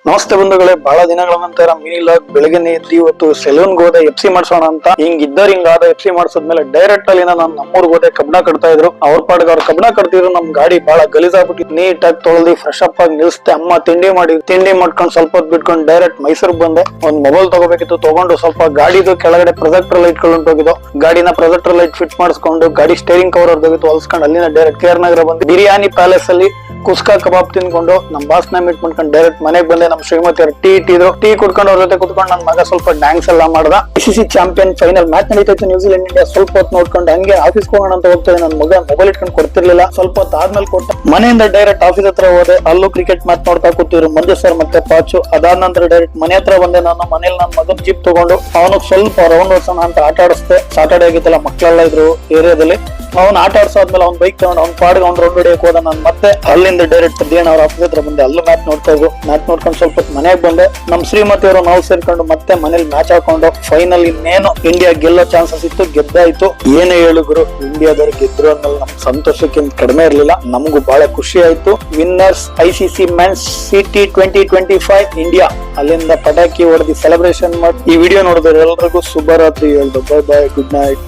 ನಮಸ್ತೆ ಬಂಧುಗಳೇ, ಬಹಳ ದಿನಗಳ ನಂತರ ಮಿನಿ ಲಾಗ್ ಬೆಳಗ್ಗೆ ಎದ್ದು ಇವತ್ತು ಸೆಲೂನ್ ಹೋದೆ FC ಮಾಡ್ಸೋಣ ಅಂತ. ಹಿಂಗಾದ FC ಮಾಡ್ಸೋದ್ಮೇಲೆ ಡೈರೆಕ್ಟ್ ಅಲ್ಲಿ ನಾನು ನಮ್ಮೂರ್ಗೆ ಹೋದೆ. ಕಬ್ಬಣ ಕಟ್ತಾ ಇದ್ರು, ಅವ್ರ ಪಾಡ್ಗೆ ಅವ್ರು ಕಬ್ಬಣ ಕಟ್ತಿದ್ರು. ನಮ್ ಗಾಡಿ ಬಹಳ ಗಲೀಜಾಗ್ಬಿಟ್ಟಿತ್ತು. ನೀಟಾಗಿ ತೊಳೆದಿ ಫ್ರೆಶ್ ಅಪ್ ಆಗಿ ನಿಲ್ಸ್ತೆ. ಅಮ್ಮ ತಿಂಡಿ ಮಾಡ್ಕೊಂಡು ಸ್ವಲ್ಪ ಹೊತ್ತು ಬಿಟ್ಕೊಂಡು ಡೈರೆಕ್ಟ್ ಮೈಸೂರಿಗೆ ಬಂದೆ. ಒಂದ್ ಮೊಬೈಲ್ ತಗೋಬೇಕಿತ್ತು, ತಗೊಂಡು ಸ್ವಲ್ಪ ಗಾಡಿದು ಕೆಳಗಡೆ ಪ್ರೊಜೆಕ್ಟರ್ ಲೈಟ್ ಹೋಗಿದ್ದು. ಗಾಡಿನ ಪ್ರೊಜೆಕ್ಟರ್ ಲೈಟ್ ಫಿಟ್ ಮಾಡಿಸ್ಕೊಂಡು ಗಾಡಿ ಸ್ಟೇರಿಂಗ್ ಕವರ್ ಹೊರದೋಗಿತ್ತು, ಹೊಲ್ಸ್ಕೊಂಡು ಅಲ್ಲಿನ ಡೈರೆಕ್ಟ್ KR ನಗರ ಬಂದು ಬಿರಿಯಾನಿ ಪ್ಯಾಲೇಸ್ ಅಲ್ಲಿ ಕುಸ್ಕಾ ಕಬಾಬ್ ತಿನ್ಕೊಂಡು ನಮ್ ಬಾಸ್ನ ಮೀಟ್ ಮಾಡ್ಕೊಂಡು ಡೈರೆಕ್ಟ್ ಮನೆಗೆ ಬಂದೆ. ನಮ್ ಶ್ರೀಮತಿ ಅವರು ಟೀ ಇಟ್ಟಿದ್ರು. ಟೀ ಕುಡ್ಕೊಂಡು ಅವ್ರ ಜೊತೆ ಕುತ್ಕೊಂಡು ನನ್ ಮಗ ಸ್ವಲ್ಪ ಡ್ಯಾನ್ಸ್ ಎಲ್ಲ ಮಾಡ್ದ. ICC ಚಾಂಪಿಯನ್ ಫೈನಲ್ ಮ್ಯಾಚ್ ನಡೀತೈತೆ ನ್ಯೂಜಿಲೆಂಡ್ ಇಂಡಿಯಾ. ಸ್ವಲ್ಪ ಹೊತ್ತು ನೋಡ್ಕೊಂಡು ಹಂಗೆ ಆಫೀಸ್ ಹೋಗೋಣ ಅಂತ ಹೋಗ್ತದೆ. ನನ್ ಮಗ ಮೊಬೈಲ್ ಇಟ್ಕೊಂಡು ಕೊಡ್ತಿರ್ಲಿಲ್ಲ. ಸ್ವಲ್ಪ ಹೊತ್ತು ಆದ್ಮೇಲೆ ಕೊಟ್ಟ. ಮನೆಯಿಂದ ಡೈರೆಕ್ಟ್ ಆಫೀಸ್ ಹತ್ರ ಹೋದೆ. ಅಲ್ಲೂ ಕ್ರಿಕೆಟ್ ಮ್ಯಾಚ್ ನೋಡ್ತಾ ಕೂತಿದ್ರು ಮಂಜು ಸರ್ ಮತ್ತೆ ಪಾಚು. ಅದಾದ ನಂತರ ಡೈರೆಕ್ಟ್ ಮನೆ ಹತ್ರ ಬಂದೆ. ನಾನು ಮನೇಲಿ ನನ್ನ ಮಗನ್ ಜೀಪ್ ತಗೊಂಡು ಅವನು ಸ್ವಲ್ಪ ರೌಂಡ್ ಓಡ್ಸೋಣ ಅಂತ ಆಟ ಆಡಿಸ್ದೆ. ಸಾಟರ್ಡೆ ಆಗಿತ್ತಲ್ಲ, ಮಕ್ಕಳೆಲ್ಲ ಇದ್ರು ಏರಿಯಾದಲ್ಲಿ. ಅವ್ನು ಆಟ ಆಡ್ಸಾದ್ಮೇಲೆ ಅವ್ನ್ ಬೈಕ್ ತಗೊಂಡು ಅವ್ನ್ ಪಾಡ್ಗೆ ಅವ್ನ್ ರೌಂಡ್ ಹೊಡಿಯಕ್ ಹೋದ. ನಾನು ಮತ್ತೆ ಅಲ್ಲಿಂದ ಡೈರೆಕ್ಟ್ ದೇಣ ಅವ್ರ ಆಫೀಸ್ ಹತ್ರ ಬಂದೆ. ಅಲ್ಲೂ ಮ್ಯಾಚ್ ನೋಡ್ತಾ ಇದ್ರು. ಮ್ಯಾಚ್ ನೋಡ್ಕೊಂಡು ಸ್ವಲ್ಪ ಹೊತ್ತು ಮನೆಗೆ ಬಂದೆ. ನಮ್ ಶ್ರೀಮತಿ ಅವರು ನಾವು ಸೇರ್ಕೊಂಡು ಮತ್ತೆ ಮನೇಲಿ ಮ್ಯಾಚ್ ಹಾಕೊಂಡು ಫೈನಲ್ ಇನ್ನೇನು ಇಂಡಿಯಾ ಗೆಲ್ಲೋ ಚಾನ್ಸಸ್ ಇತ್ತು, ಗೆದ್ದಾಯ್ತು. ಏನೇ ಹೇಳುದ್ರು ಇಂಡಿಯಾದವ್ರು ಗೆದ್ರು ಅನ್ನೋದು ನಮ್ ಸಂತೋಷಕ್ಕಿಂತ ಕಡಿಮೆ ಇರ್ಲಿಲ್ಲ. ನಮಗೂ ಬಹಳ ಖುಷಿ ಆಯ್ತು. Winners ICC men's T2025 India. ಅಲ್ಲಿಂದ ಪಟಾಕಿ ಹೊಡೆದಿ ಸೆಲೆಬ್ರೇಷನ್ ಮಾಡಿ ಈ ವಿಡಿಯೋ ನೋಡಿದ್ರೆ ಎಲ್ರಿಗೂ ಶುಭರಾತ್ರಿ ಹೇಳ್ದು. Bye bye, good night.